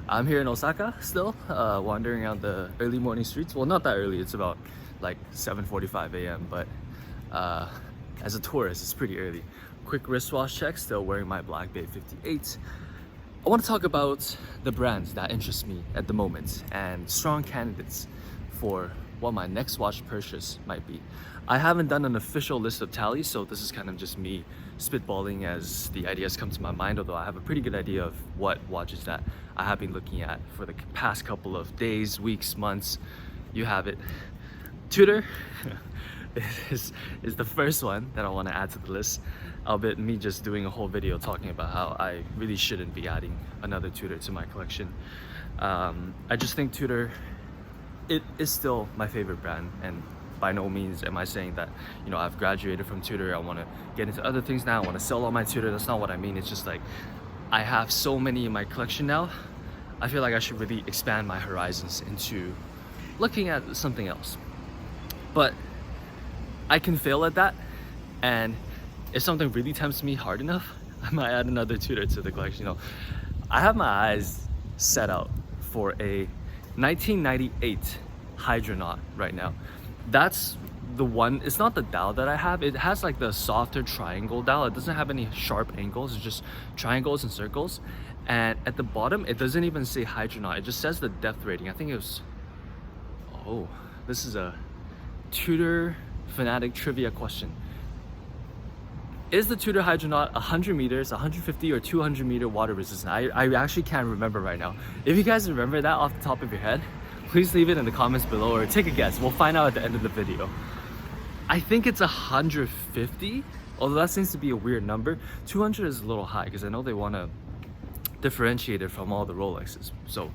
I'm here in Osaka still, wandering around the early morning streets. Well, not that early, it's about like 7:45 a.m. But as a tourist, it's pretty early. Quick wristwatch check, still wearing my Black FXD. I want to talk about the brands that interest me at the moment and strong candidates for what my next watch purchase might be. I haven't done an official list of tallies, so this is kind of just me spitballing as the ideas come to my mind, although I have a pretty good idea of what watches that I have been looking at for the past couple of days, weeks, months. You have it. Tudor is the first one that I want to add to the list, albeit me just doing a whole video talking about how I really shouldn't be adding another Tudor to my collection. I just think Tudor, it is still my favorite brand, and by no means am I saying that, you know, I've graduated from Tudor, I want to get into other things now, I want to sell all my Tudor. That's not what I mean. It's just like I have so many in my collection now, I feel like I should really expand my horizons into looking at something else. But I can fail at that, and if something really tempts me hard enough, I might add another Tudor to the collection. You know, I have my eyes set out for a 1998 Hydronaut right now. That's the one. It's not the dial that I have. It has like the softer triangle dial. It doesn't have any sharp angles. It's just triangles and circles. And at the bottom, it doesn't even say Hydronaut. It just says the depth rating. I think it was, oh, this is a Tudor fanatic trivia question. Is the Tudor Hydronaut 100 meters, 150 or 200 meter water resistant? I actually can't remember right now. If you guys remember that off the top of your head, please leave it in the comments below or take a guess. We'll find out at the end of the video. I think it's 150, although that seems to be a weird number. 200 is a little high because I know they want to differentiate it from all the Rolexes. So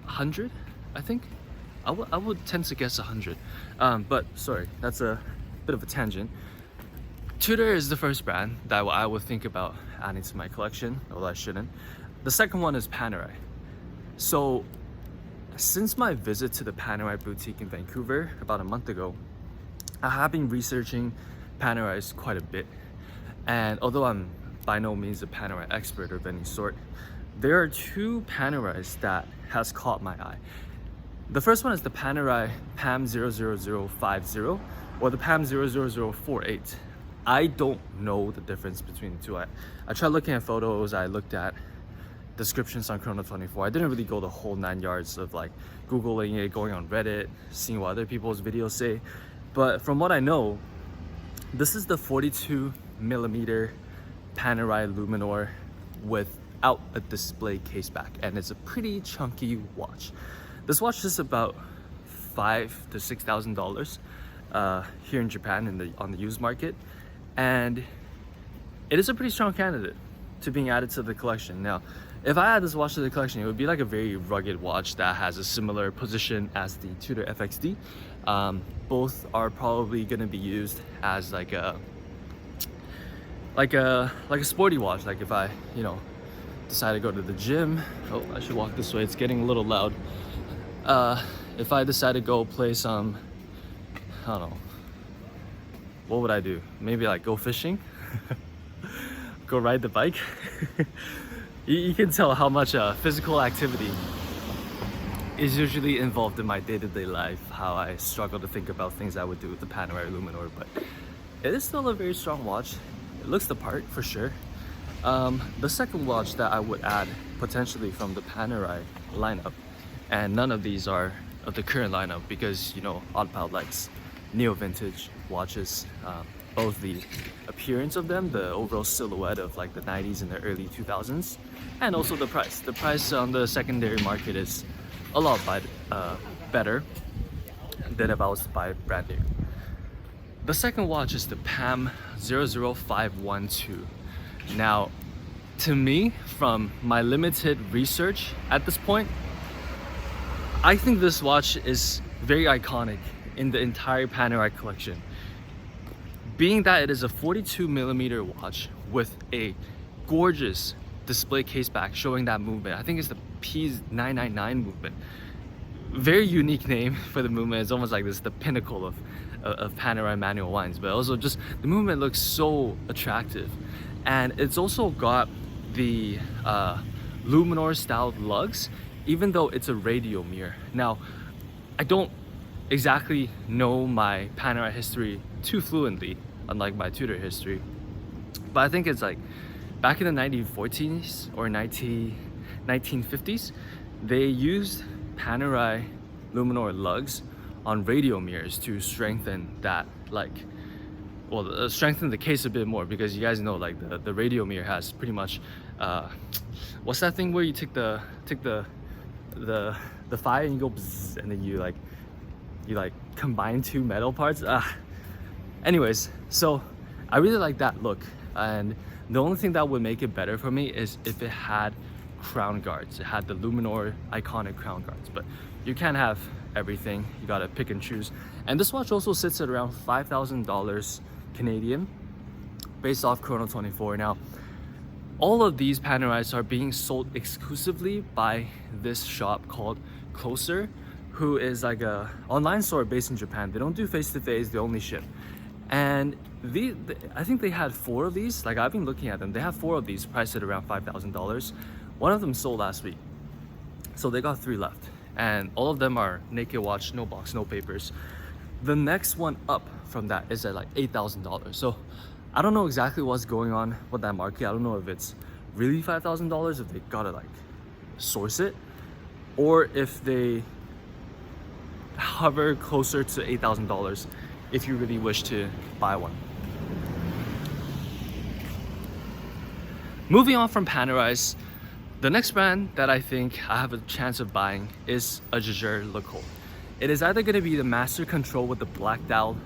100, I think? I would tend to guess 100. But sorry, that's a bit of a tangent. Tudor is the first brand that I would think about adding to my collection, although I shouldn't. The second one is Panerai. So since my visit to the Panerai boutique in Vancouver about a month ago, I have been researching Panerais quite a bit. And although I'm by no means a Panerai expert of any sort, there are two Panerais that has caught my eye. The first one is the Panerai PAM 00050 or the PAM 00048. I don't know the difference between the two. I tried looking at photos, I looked at descriptions on Chrono24. I didn't really go the whole 9 yards of like Googling it, going on Reddit, seeing what other people's videos say. But from what I know, this is the 42 millimeter Panerai Luminor without a display case back, and it's a pretty chunky watch. This watch is about $5,000 to $6,000 here in Japan on the used market, and it is a pretty strong candidate to being added to the collection. Now, if I add this watch to the collection, it would be like a very rugged watch that has a similar position as the Tudor FXD. Both are probably going to be used as like a sporty watch. Like if I, you know, decide to go to the gym. Oh, I should walk this way. It's getting a little loud. If I decide to go play some, I don't know, what would I do? Maybe like go fishing, go ride the bike. You can tell how much physical activity is usually involved in my day-to-day life, how I struggle to think about things I would do with the Panerai Luminor, but it is still a very strong watch. It looks the part for sure. The second watch that I would add potentially from the Panerai lineup, and none of these are of the current lineup because, you know, Oddpal likes neo-vintage watches. Both the appearance of them, the overall silhouette of like the 90s and the early 2000s, and also the price. The price on the secondary market is a lot better than if I was to buy brand new. The second watch is the PAM 00512. Now, to me, from my limited research at this point, I think this watch is very iconic in the entire Panerai collection. Being that it is a 42 millimeter watch with a gorgeous display case back showing that movement. I think it's the P999 movement. Very unique name for the movement. It's almost like this the pinnacle of Panerai manual wines, but also just the movement looks so attractive. And it's also got the Luminor styled lugs, even though it's a radial mirror. Now, I don't exactly know my Panerai history too fluently, unlike my Tudor history, but I think it's like back in the 1940s or 1950s, they used Panerai Luminor lugs on radial mirrors to strengthen that, like, well, strengthen the case a bit more, because you guys know, like, the radial mirror has pretty much what's that thing where you take the fire and you go bzzz, and then you combine two metal parts. Anyways, so I really like that look, and the only thing that would make it better for me is if it had crown guards. It had the Luminor iconic crown guards, but you can't have everything. You gotta pick and choose. And this watch also sits at around $5,000 Canadian, based off Chrono 24. Now, all of these Panerais are being sold exclusively by this shop called Closer, who is like a online store based in Japan. They don't do face-to-face, they only ship. And I think they had 4 of these. Like, I've been looking at them. They have 4 of these priced at around $5,000. One of them sold last week, so they got 3 left, and all of them are naked watch, no box, no papers. The next one up from that is at like $8,000. So I don't know exactly what's going on with that market. I don't know if it's really $5,000, if they gotta like source it, or if they hover closer to $8,000 if you really wish to buy one. Moving on from Panerais, the next brand that I think I have a chance of buying is a Jaeger-LeCoultre. It is either going to be the Master Control with the black dial,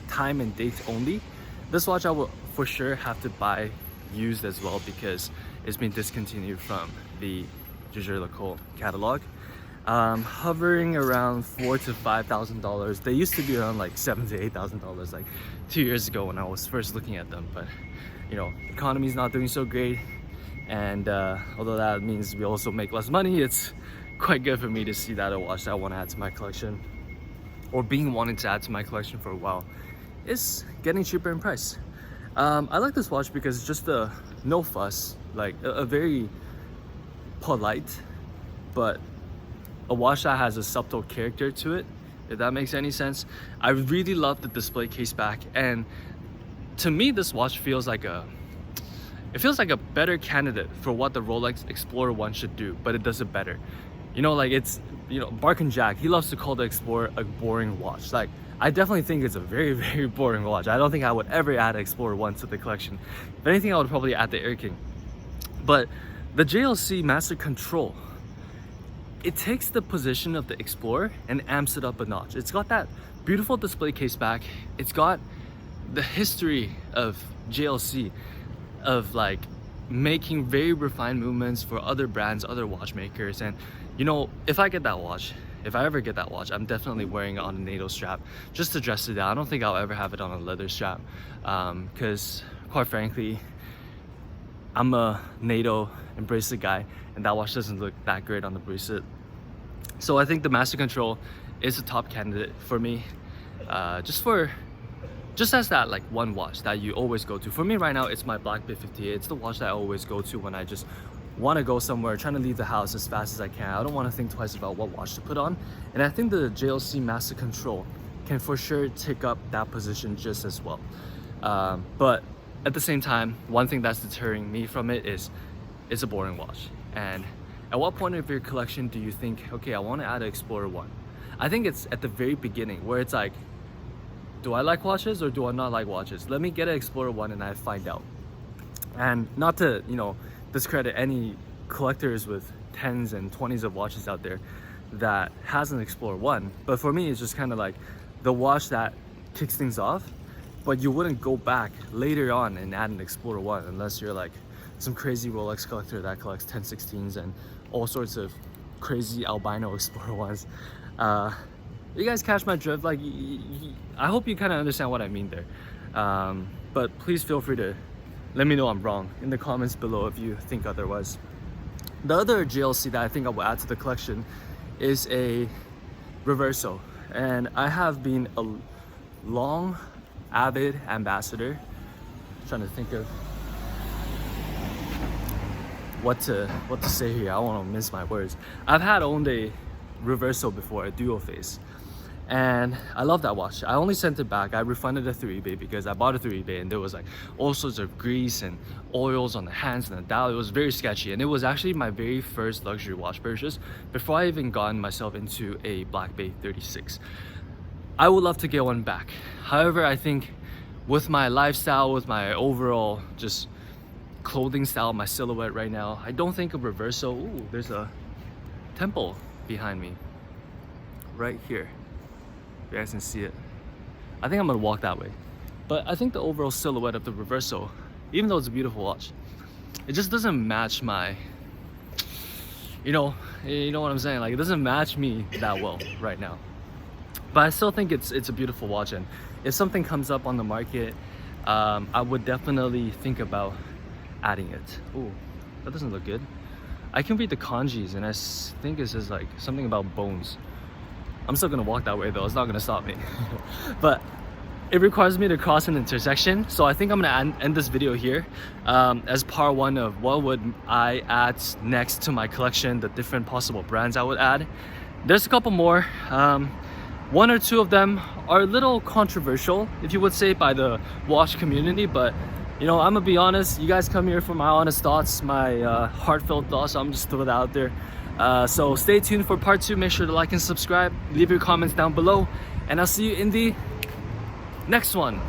time and date only. This watch I will for sure have to buy used as well, because it's been discontinued from the Jaeger-LeCoultre catalog. Hovering around $4,000 to $5,000. They used to be around like $7,000 to $8,000 like 2 years ago when I was first looking at them, but you know, economy's not doing so great, and although that means we also make less money, it's quite good for me to see that a watch that I want to add to my collection, or wanting to add to my collection for a while, is getting cheaper in price. I like this watch because it's just a no fuss, like a very polite, but a watch that has a subtle character to it, if that makes any sense. I really love the display case back, and to me this watch feels like a better candidate for what the Rolex Explorer 1 should do, but it does it better. You know, like, it's, you know, Bark and Jack, he loves to call the Explorer a boring watch. Like, I definitely think it's a very, very boring watch. I don't think I would ever add an Explorer 1 to the collection. If anything, I would probably add the Air King. But the JLC Master Control, it takes the position of the Explorer and amps it up a notch. It's got that beautiful display case back. It's got the history of JLC, of like making very refined movements for other brands, other watchmakers. And you know, if I ever get that watch, I'm definitely wearing it on a NATO strap just to dress it down. I don't think I'll ever have it on a leather strap, because quite frankly, I'm a NATO and bracelet guy, and that watch doesn't look that great on the bracelet. So I think the Master Control is a top candidate for me, just as that like one watch that you always go to. For me right now, it's my Black FXD. It's the watch that I always go to when I just want to go somewhere, trying to leave the house as fast as I can. I don't want to think twice about what watch to put on. And I think the JLC Master Control can for sure take up that position just as well. But at the same time, one thing that's deterring me from it is it's a boring watch. And at what point of your collection do you think, okay, I want to add an Explorer 1? I think it's at the very beginning, where it's like, do I like watches or do I not like watches? Let me get an Explorer 1 and I find out. And not to, you know, discredit any collectors with 10s and 20s of watches out there that has an Explorer 1, but for me it's just kind of like the watch that kicks things off, but you wouldn't go back later on and add an Explorer 1 unless you're like some crazy Rolex collector that collects 1016s and all sorts of crazy albino Explorer 1s. You guys catch my drift? Like, I hope you kind of understand what I mean there. But please feel free to let me know I'm wrong in the comments below if you think otherwise. The other JLC that I think I will add to the collection is a Reverso, and I have been a long avid ambassador. I'm trying to think of what to say here. I don't want to mince my words. I've owned a Reverso before, a dual face, and I love that watch. I only sent it back. I refunded it through eBay because I bought it through eBay and there was like all sorts of grease and oils on the hands and the dial. It was very sketchy, and it was actually my very first luxury watch purchase before I even gotten myself into a Black 36. I would love to get one back. However, I think with my lifestyle, with my overall just clothing style, my silhouette right now, I don't think a Reverso. Ooh, there's a temple behind me right here. You guys can see it. I think I'm gonna walk that way. But I think the overall silhouette of the Reverso, even though it's a beautiful watch, it just doesn't match my, you know what I'm saying? Like, it doesn't match me that well right now. But I still think it's a beautiful watch, and if something comes up on the market, I would definitely think about adding it. Ooh, that doesn't look good. I can read the kanjis, and I think it says like something about bones. I'm still gonna walk that way though, it's not gonna stop me. But it requires me to cross an intersection, so I think I'm gonna end this video here as part one of what would I add next to my collection, the different possible brands I would add. There's a couple more. One or two of them are a little controversial, if you would say, by the watch community, but you know, I'm gonna be honest. You guys come here for my honest thoughts, my heartfelt thoughts, so I'm just throwing it out there. So stay tuned for part 2. Make sure to like and subscribe. Leave your comments down below, and I'll see you in the next one.